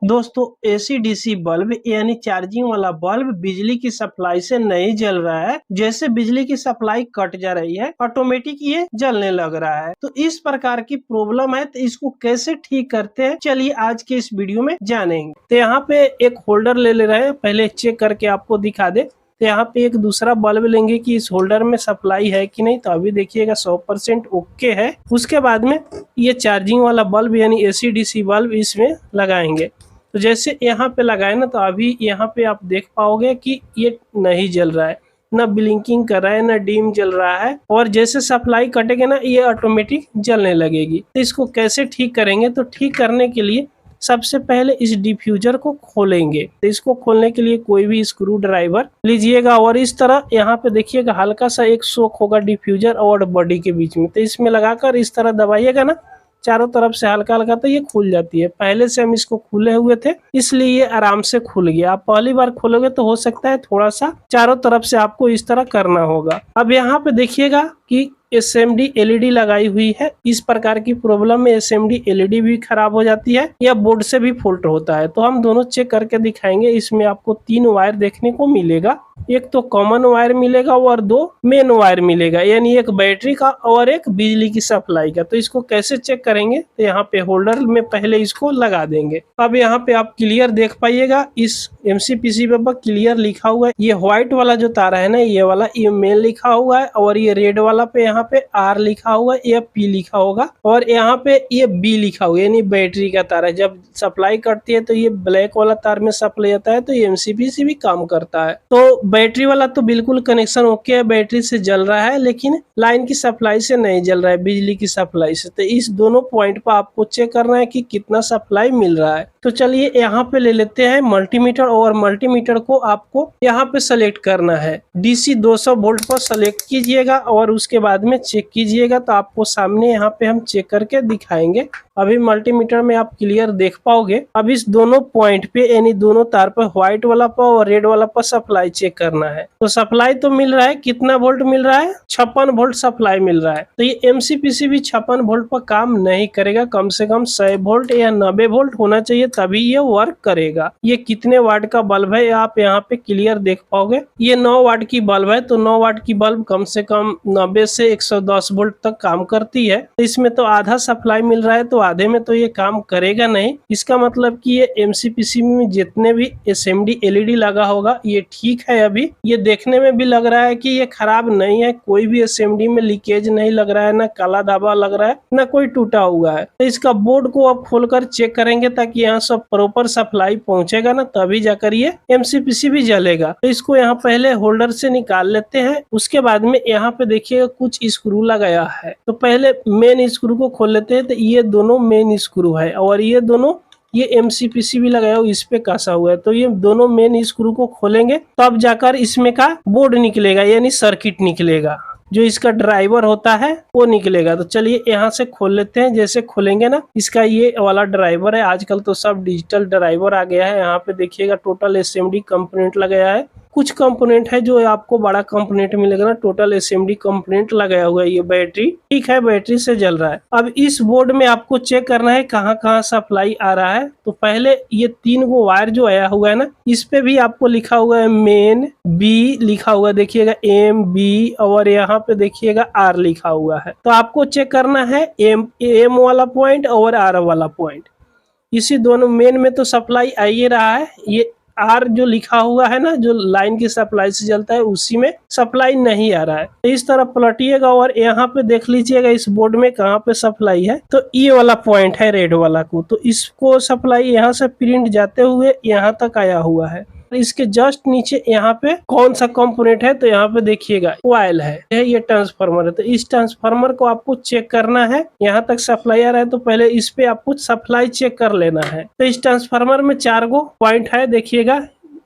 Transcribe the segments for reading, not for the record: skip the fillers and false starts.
दोस्तों AC DC bulb यानी charging वाला बल्ब बिजली की सप्लाई से नहीं जल रहा है। जैसे बिजली की सप्लाई कट जा रही है ऑटोमेटिक ये जलने लग रहा है। तो इस प्रकार की प्रॉब्लम है, तो इसको कैसे ठीक करते हैं चलिए आज के इस वीडियो में जानेंगे। तो यहाँ पे एक होल्डर ले रहे हैं, पहले चेक करके आपको दिखा दे। तो यहाँ पे एक दूसरा बल्ब लेंगे कि इस होल्डर में सप्लाई है कि नहीं। तो अभी देखिएगा 100% ओके है। उसके बाद में ये चार्जिंग वाला बल्ब यानी एसी डीसी बल्ब इसमें लगाएंगे। तो जैसे यहाँ पे लगाए ना, तो अभी यहाँ पे आप देख पाओगे कि ये नहीं जल रहा है, ना ब्लिंकिंग कर रहा है, ना डिम जल रहा है। और जैसे सप्लाई कटेगा ना, ये ऑटोमेटिक जलने लगेगी। तो इसको कैसे ठीक करेंगे? तो ठीक करने के लिए सबसे पहले इस डिफ्यूजर को खोलेंगे। तो इसको खोलने के लिए कोई भी स्क्रू ड्राइवर लीजिएगा और इस तरह यहाँ पे देखिएगा हल्का सा एक शॉक होगा डिफ्यूजर और बॉडी के बीच में। तो इसमें लगाकर इस तरह दबाइएगा ना चारों तरफ से हल्का हल्का, तो ये खुल जाती है। पहले से हम इसको खुले हुए थे इसलिए ये आराम से खुल गया। आप पहली बार खोलोगे तो हो सकता है थोड़ा सा चारों तरफ से आपको इस तरह करना होगा। अब यहाँ पे देखिएगा कि SMD LED लगाई हुई है। इस प्रकार की प्रॉब्लम में SMD LED भी खराब हो जाती है या बोर्ड से भी फॉल्ट होता है। तो हम दोनों चेक करके दिखाएंगे। इसमें आपको 3 वायर देखने को मिलेगा, एक तो कॉमन वायर मिलेगा और 2 मेन वायर मिलेगा, यानी एक बैटरी का और एक बिजली की सप्लाई का। तो इसको कैसे चेक करेंगे? तो यहाँ पे होल्डर में पहले इसको लगा देंगे। अब यहाँ पे आप क्लियर देख पाइएगा, इस MCPC पे क्लियर लिखा हुआ है। ये व्हाइट वाला जो तारा है ना, ये वाला ये मेन लिखा हुआ है और ये रेड वाला पे यहाँ पे R लिखा हुआ है, ये P लिखा होगा और यहाँ पे ये B लिखा हुआ है, यानी बैटरी का तार है। जब सप्लाई कटती है तो ये ब्लैक वाला तार में सप्लाई आता है, तो ये MCPC भी काम करता है। तो बैटरी वाला तो बिल्कुल कनेक्शन ओके है, बैटरी से जल रहा है, लेकिन लाइन की सप्लाई से नहीं जल रहा है, बिजली की सप्लाई से। तो इस दोनों पॉइंट पर आपको चेक करना है कि कितना सप्लाई मिल रहा है। तो चलिए यहाँ पे ले लेते हैं मल्टीमीटर और मल्टीमीटर को आपको यहाँ पे सेलेक्ट करना है। DC 200 वोल्ट पर सेलेक्ट कीजिएगा और उसके बाद में चेक कीजिएगा। तो आपको सामने यहाँ पे हम चेक करके दिखाएंगे। अभी मल्टीमीटर में आप क्लियर देख पाओगे। अब इस दोनों पॉइंट पे यानी दोनों तार पर व्हाइट वाला पर और रेड वाला पर सप्लाई चेक करना है। तो सप्लाई तो मिल रहा है, कितना वोल्ट मिल रहा है? 56 वोल्ट सप्लाई मिल रहा है। तो ये MCPC भी 56 वोल्ट पर काम नहीं करेगा, कम से कम 100 वोल्ट या 90 वोल्ट होना चाहिए, तभी ये वर्क करेगा। ये कितने वाट का बल्ब है आप यहाँ पे क्लियर देख पाओगे। ये 9 वाट की बल्ब है। तो 9 वाट की बल्ब कम से कम 90 से 110 वोल्ट तक काम करती है। तो इसमें तो आधा सप्लाई मिल रहा है, तो आधे में तो ये काम करेगा नहीं। इसका मतलब कि ये MCPC में जितने भी SMD LED लगा होगा ये ठीक है। अभी ये देखने में भी लग रहा है कि ये खराब नहीं है, कोई भी SMD में लीकेज नहीं लग रहा है, ना काला धाबा लग रहा है, ना कोई टूटा हुआ है। तो इसका बोर्ड को आप खोलकर चेक करेंगे ताकि यहाँ सब प्रॉपर सप्लाई पहुंचेगा ना, तभी जाकर ये MCPC भी जलेगा। तो इसको यहाँ पहले होल्डर से निकाल लेते हैं। उसके बाद में यहाँ पे देखिएगा कुछ स्क्रू लगाया है। तो पहले मेन स्क्रू को खोल लेते हैं। तो ये दोनों मेन स्क्रू है और ये दोनों ये MCPC भी लगाया हुआ, इस पे कसा हुआ है। तो ये दोनों मेन स्क्रू को खोलेंगे तब जाकर इसमें का बोर्ड निकलेगा, यानी सर्किट निकलेगा। जो इसका ड्राइवर होता है वो निकलेगा। तो चलिए यहाँ से खोल लेते हैं। जैसे खोलेंगे ना, इसका ये वाला ड्राइवर है। आजकल तो सब डिजिटल ड्राइवर आ गया है। यहाँ पे देखिएगा टोटल SMD कंपोनेंट लगाया है। कुछ कंपोनेंट है जो आपको बड़ा कंपोनेंट मिलेगा ना, टोटल SMD कंपोनेंट लगाया हुआ है। ये बैटरी ठीक है, बैटरी से जल रहा है। अब इस बोर्ड में आपको चेक करना है कहाँ कहाँ सप्लाई आ रहा है। तो पहले ये 3 गो वायर जो आया हुआ है ना, इस पे भी आपको लिखा हुआ है मेन, B लिखा हुआ देखिएगा, MB और यहाँ पे देखिएगा R लिखा हुआ है। तो आपको चेक करना है M वाला पॉइंट और R वाला पॉइंट। इसी दोनों मेन में तो सप्लाई आ ही रहा है। ये R जो लिखा हुआ है ना, जो लाइन की सप्लाई से जलता है, उसी में सप्लाई नहीं आ रहा है। तो इस तरह पलटिएगा और यहाँ पे देख लीजिएगा इस बोर्ड में कहाँ पे सप्लाई है। तो ये वाला पॉइंट है रेड वाला को, तो इसको सप्लाई यहाँ से प्रिंट जाते हुए यहाँ तक आया हुआ है। इसके जस्ट नीचे यहाँ पे कौन सा कंपोनेंट है? तो यहाँ पे देखिएगा कॉइल है, ये ट्रांसफार्मर है। तो इस ट्रांसफार्मर को आपको चेक करना है। यहाँ तक सप्लाई आ रहा है तो पहले इस पे आपको सप्लाई चेक कर लेना है। तो इस ट्रांसफार्मर में 4 गो पॉइंट है देखिएगा,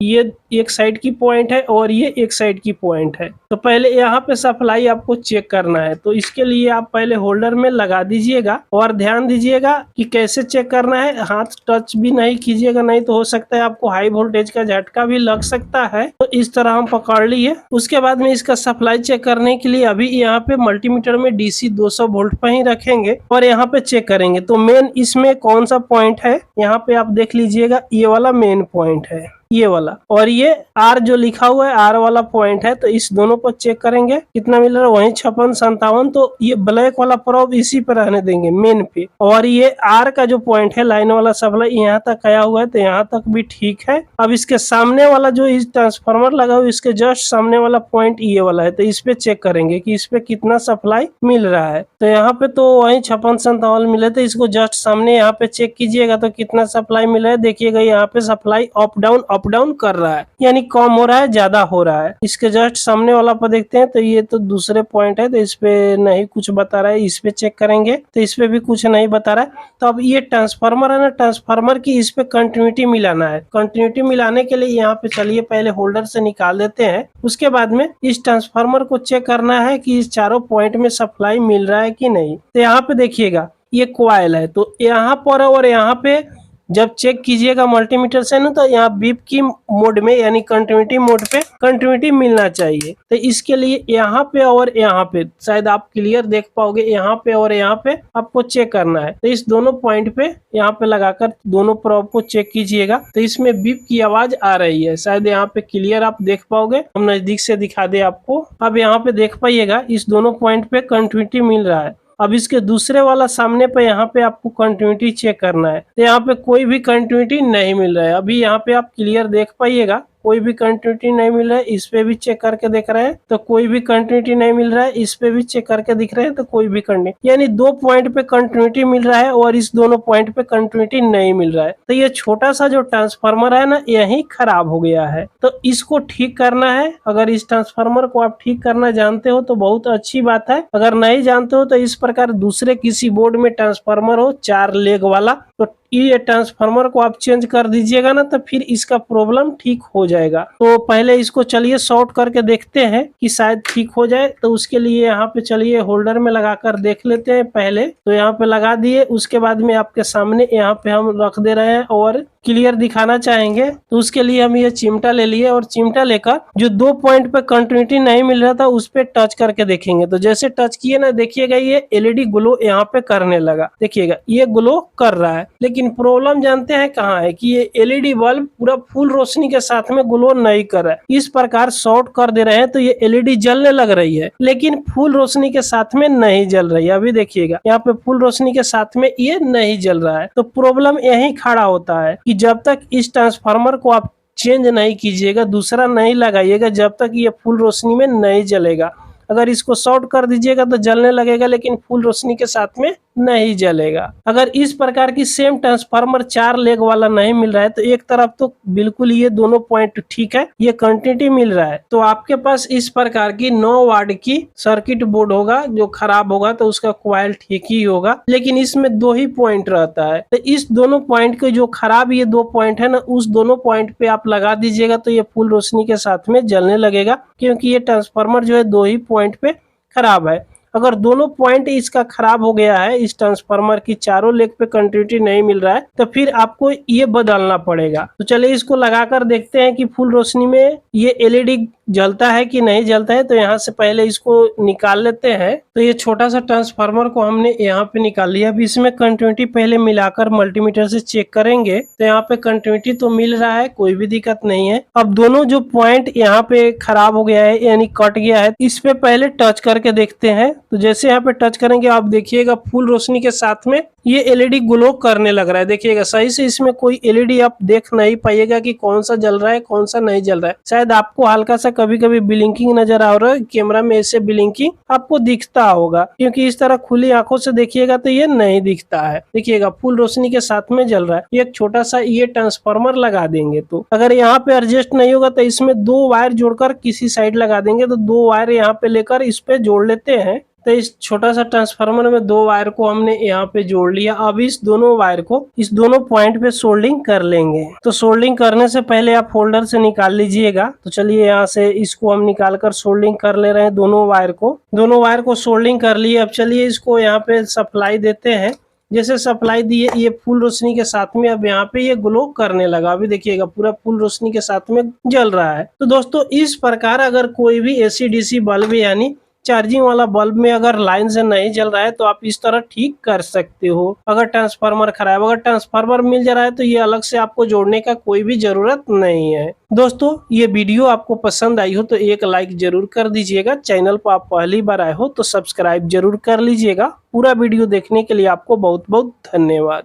ये एक साइड की पॉइंट है और ये एक साइड की पॉइंट है। तो पहले यहाँ पे सप्लाई आपको चेक करना है, तो इसके लिए आप पहले होल्डर में लगा दीजिएगा और ध्यान दीजिएगा कि कैसे चेक करना है। हाथ टच भी नहीं कीजिएगा, नहीं तो हो सकता है आपको हाई वोल्टेज का झटका भी लग सकता है। तो इस तरह हम पकड़ लिए। उसके बाद में इसका सप्लाई चेक करने के लिए अभी यहाँ पे मल्टीमीटर में DC 200 वोल्ट पर ही रखेंगे और यहाँ पे चेक करेंगे। तो मेन इसमें कौन सा पॉइंट है, यहाँ पे आप देख लीजिएगा, ये वाला मेन पॉइंट है, ये वाला, और ये R जो लिखा हुआ है R वाला पॉइंट है। तो इस दोनों पर चेक करेंगे कितना मिल रहा है, वही 56-57। तो ये ब्लैक वाला प्रोब इसी पे रहने देंगे मेन पे, और ये R का जो पॉइंट है लाइन वाला सप्लाई यहाँ तक आया हुआ है, तो यहाँ तक भी ठीक है। अब इसके सामने वाला जो इस ट्रांसफार्मर लगा हुआ है, इसके जस्ट सामने वाला पॉइंट ये वाला है। तो इस पे चेक करेंगे कि इस पे कितना सप्लाई मिल रहा है। तो यहाँ पे तो वही 56-57 मिले थे, इसको जस्ट सामने यहाँ पे चेक कीजिएगा तो कितना सप्लाई मिला है। देखिएगा यहाँ पे सप्लाई अप डाउन कर रहा है, यानी कम हो रहा है ज्यादा हो रहा है। इसके जस्ट सामने वाला पर देखते हैं, तो ये तो दूसरे पॉइंट है, तो इस पे नहीं कुछ बता रहा है। इस पे चेक करेंगे तो इस पे भी कुछ नहीं बता रहा है। तो अब ये ट्रांसफार्मर है ना, ट्रांसफार्मर की इस पे कंटिन्यूटी मिलाना है। कंटिन्यूटी मिलाने के लिए यहाँ पे चलिए पहले होल्डर से निकाल देते हैं। उसके बाद में इस ट्रांसफार्मर को चेक करना है कि इस चारों पॉइंट में सप्लाई मिल रहा है कि नहीं। तो यहाँ पे देखिएगा ये कॉइल है, तो यहाँ पर और यहाँ पे जब चेक कीजिएगा मल्टीमीटर से ना, तो यहाँ बीप की मोड में यानी कंटिन्यूटी मोड पे कंटिन्यूटी मिलना चाहिए। तो इसके लिए यहाँ पे और यहाँ पे शायद आप क्लियर देख पाओगे, यहाँ पे और यहाँ पे आपको चेक करना है। तो इस दोनों पॉइंट पे यहाँ पे लगाकर दोनों प्रोब को चेक कीजिएगा। तो इसमें बीप की आवाज आ रही है, शायद यहाँ पे क्लियर आप देख पाओगे। हम नजदीक से दिखा दे आपको। अब यहाँ पे देख पाइएगा इस दोनों पॉइंट पे कंटिन्यूटी मिल रहा है। अब इसके दूसरे वाला सामने पे यहाँ पे आपको कंटिन्यूटी चेक करना है। तो यहाँ पे कोई भी कंटिन्यूटी नहीं मिल रहा है। अभी यहाँ पे आप क्लियर देख पाइएगा, कोई भी कंटिन्यूटी नहीं मिल रहा है। इस पे भी चेक करके देख रहे हैं तो कोई भी कंटिन्यूटी नहीं मिल रहा है। इस पे भी चेक करके दिख रहे हैं तो कोई भी कंटिन्यूटी, यानी दो पॉइंट पे कंटिन्यूटी मिल रहा है और इस दोनों पॉइंट पे कंटिन्यूटी नहीं मिल रहा है। तो ये छोटा सा जो ट्रांसफार्मर है ना, यही खराब हो गया है। तो इसको ठीक करना है। अगर इस ट्रांसफार्मर को आप ठीक करना जानते हो तो बहुत अच्छी बात है। अगर नहीं जानते हो तो इस प्रकार दूसरे किसी बोर्ड में ट्रांसफार्मर हो 4 लेग वाला, तो ये ट्रांसफार्मर को आप चेंज कर दीजिएगा ना, तो फिर इसका प्रॉब्लम ठीक हो जाएगा। तो पहले इसको चलिए शॉर्ट करके देखते हैं कि शायद ठीक हो जाए। तो उसके लिए यहाँ पे चलिए होल्डर में लगाकर देख लेते हैं पहले। तो यहाँ पे लगा दिए, उसके बाद में आपके सामने यहाँ पे हम रख दे रहे हैं और क्लियर दिखाना चाहेंगे। तो उसके लिए हम ये चिमटा ले लिए और चिमटा लेकर जो दो पॉइंट पे कंटिन्यूटी नहीं मिल रहा था उस पे टच करके देखेंगे। तो जैसे टच किए ना, देखिएगा ये LED ग्लो यहाँ पे करने लगा। देखिएगा ये ग्लो कर रहा है, लेकिन प्रॉब्लम जानते हैं कहाँ है कि ये LED बल्ब पूरा फुल रोशनी के साथ में ग्लो नहीं कर रहा है। इस प्रकार शॉर्ट कर दे रहे हैं तो ये LED जलने लग रही है, लेकिन फुल रोशनी के साथ में नहीं जल रही है। अभी देखिएगा यहाँ पे फुल रोशनी के साथ में ये नहीं जल रहा है। तो प्रॉब्लम यही खड़ा होता है कि जब तक इस ट्रांसफार्मर को आप चेंज नहीं कीजिएगा, दूसरा नहीं लगाइएगा, जब तक ये फुल रोशनी में नहीं जलेगा। अगर इसको शॉर्ट कर दीजिएगा तो जलने लगेगा, लेकिन फुल रोशनी के साथ में नहीं जलेगा। अगर इस प्रकार की सेम ट्रांसफार्मर 4 लेग वाला नहीं मिल रहा है तो एक तरफ तो बिल्कुल ये दोनों पॉइंट ठीक है, ये कंटिन्यूटी मिल रहा है, तो आपके पास इस प्रकार की 9 वाट की सर्किट बोर्ड होगा। जो खराब होगा तो उसका कॉइल ठीक ही होगा, लेकिन इसमें 2 ही पॉइंट रहता है। तो इस दोनों पॉइंट के जो खराब ये 2 पॉइंट है ना, उस दोनों पॉइंट पे आप लगा दीजिएगा तो ये फुल रोशनी के साथ में जलने लगेगा, क्योंकि ये ट्रांसफार्मर जो है 2 ही पॉइंट पे खराब है। अगर दोनों पॉइंट इसका खराब हो गया है, इस ट्रांसफार्मर की चारों लेग पे कंटिन्यूटी नहीं मिल रहा है, तो फिर आपको ये बदलना पड़ेगा। तो चलिए इसको लगाकर देखते हैं कि फुल रोशनी में ये LED जलता है कि नहीं जलता है। तो यहाँ से पहले इसको निकाल लेते हैं। तो ये छोटा सा ट्रांसफार्मर को हमने यहाँ पे निकाल लिया। अब इसमें कंटिन्यूटी पहले मिलाकर मल्टीमीटर से चेक करेंगे। तो यहाँ पे कंटिन्यूटी तो मिल रहा है, कोई भी दिक्कत नहीं है। अब दोनों जो पॉइंट यहाँ पे खराब हो गया है यानी कट गया है, इस पे पहले टच करके देखते हैं। तो जैसे यहाँ पे टच करेंगे आप देखिएगा फुल रोशनी के साथ में ये LED ग्लो करने लग रहा है। देखिएगा सही से इसमें कोई LED आप देख नहीं पाइएगा कि कौन सा जल रहा है कौन सा नहीं जल रहा है। शायद आपको हल्का सा कभी कभी ब्लिंकिंग नजर आ रहा है, कैमरा में ऐसे ब्लिंकिंग आपको दिखता होगा, क्योंकि इस तरह खुली आंखों से देखिएगा तो ये नहीं दिखता है। देखिएगा फुल रोशनी के साथ में जल रहा है। एक छोटा सा ये ट्रांसफार्मर लगा देंगे, तो अगर यहाँ पे एडजस्ट नहीं होगा तो इसमें 2 वायर जोड़कर किसी साइड लगा देंगे। तो 2 वायर यहाँ पे लेकर इस पे जोड़ लेते हैं। तो इस छोटा सा ट्रांसफार्मर में 2 वायर को हमने यहाँ पे जोड़ लिया। अब इस दोनों वायर को इस दोनों पॉइंट पे सोल्डिंग कर लेंगे। तो सोल्डिंग करने से पहले आप होल्डर से निकाल लीजिएगा। तो चलिए यहाँ से इसको हम निकाल कर सोल्डिंग कर ले रहे हैं दोनों वायर को सोल्डिंग कर लिए। अब चलिए इसको यहाँ पे सप्लाई देते हैं। जैसे सप्लाई दिए ये फुल रोशनी के साथ में अब यहाँ पे ये ग्लो करने लगा। अभी देखिएगा पूरा फुल रोशनी के साथ में जल रहा है। तो दोस्तों इस प्रकार अगर कोई भी एसी डीसी बल्ब यानी चार्जिंग वाला बल्ब में अगर लाइन से नहीं जल रहा है तो आप इस तरह ठीक कर सकते हो। अगर ट्रांसफार्मर खराब, अगर ट्रांसफार्मर मिल जा रहा है तो ये अलग से आपको जोड़ने का कोई भी जरूरत नहीं है। दोस्तों ये वीडियो आपको पसंद आई हो तो एक लाइक जरूर कर दीजिएगा। चैनल पर आप पहली बार आए हो तो सब्सक्राइब जरूर कर लीजिएगा। पूरा वीडियो देखने के लिए आपको बहुत बहुत धन्यवाद।